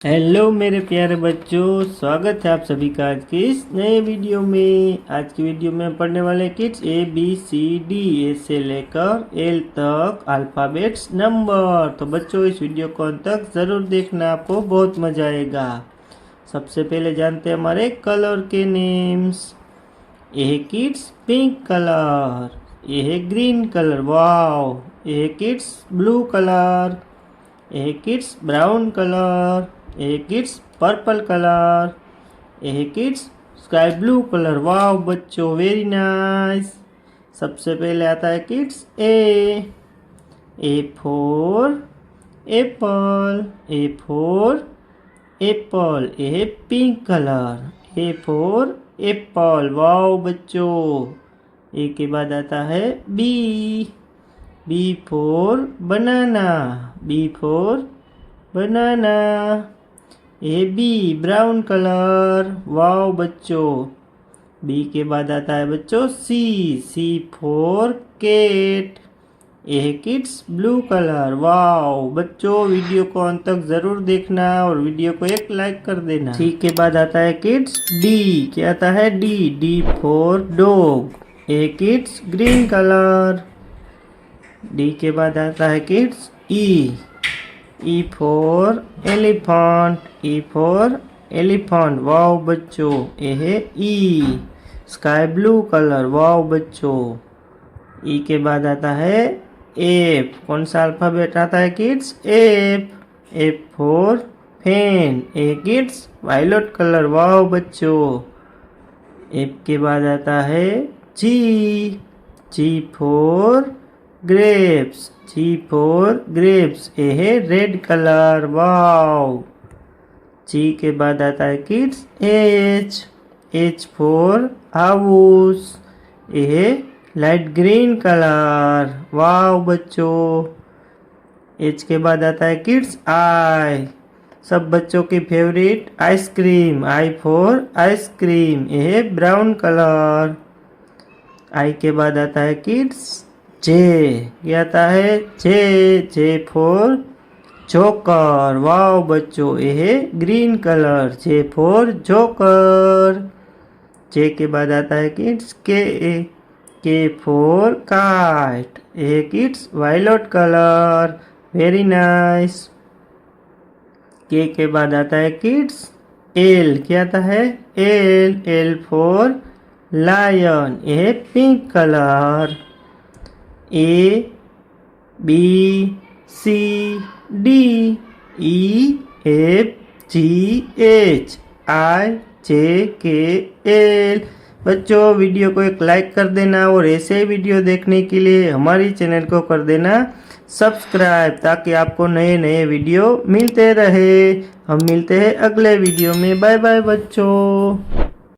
Hello मेरे प्यारे बच्चों, स्वागत है आप सभी का आज के इस नए वीडियो में। आज की वीडियो में पढ़ने वाले किड्स ABCD ए से लेकर एल तक अल्फ़ाबेट्स नंबर। तो बच्चों इस वीडियो को अंत तक ज़रूर देखना, आपको बहुत मज़ा आएगा। सबसे पहले जानते हैं हमारे कलर के नेम्स। ये है किड्स पिंक कलर, ये है ग्रीन कलर, वाओ। ये है किड्स ब्लू कलर, ये है किड्स ब्राउन कलर, ये किड्स पर्पल कलर, ये किड्स स्काई ब्लू कलर, वाह बच्चों वेरी नाइस। सबसे पहले आता है kids A for apple, A for apple, ये pink colour, A for apple, वाह बच्चों। ए के बाद आता है B for banana, B for banana, A B brown colour, wow बच्चों। बी के बाद आता है बच्चों सी फॉर कैट, ए किड्स ब्लू कलर, वाओ बच्चों। वीडियो को अंत तक जरूर देखना और वीडियो को एक लाइक कर देना। सी के बाद आता है किड्स डी, क्या आता है D for dog, A kids green colour. D के बाद आता है kids E for elephant, E for elephant, wow बच्चों। ये है ई स्काई ब्लू कलर, वाओ बच्चों। ई के बाद आता है एफ, कौन सा अल्फाबेट आता है किड्स एफ फॉर फैन, ए किड्स वायलेट कलर, वाओ बच्चों। एफ के बाद आता है G for grapes, G for grapes, ये है रेड कलर, वाओ। जी के बाद आता है किड्स एच फॉर हाउस, ये है लाइट ग्रीन कलर, वाओ बच्चों। एच के बाद आता है किड्स आई, सब बच्चों की favourite ice cream, I for ice cream, ये है ब्राउन कलर। आई के बाद आता है किड्स जे, ये आता है जे फॉर जोकर, वाओ बच्चों। ये है green colour, J for joker. J के बाद आता है किड्स के फॉर काइट, ये kids violet colour, very nice. K बाद आता है किड्स एल, क्या आता है एल फॉर लायन, ये pink colour. A B C D E F G H I J K L. बच्चों वीडियो को एक लाइक कर देना और ऐसे वीडियो देखने के लिए हमारी चैनल को कर देना सब्सक्राइब, ताकि आपको नए नए वीडियो मिलते रहे। हम मिलते हैं अगले वीडियो में, बाय बाय बच्चों।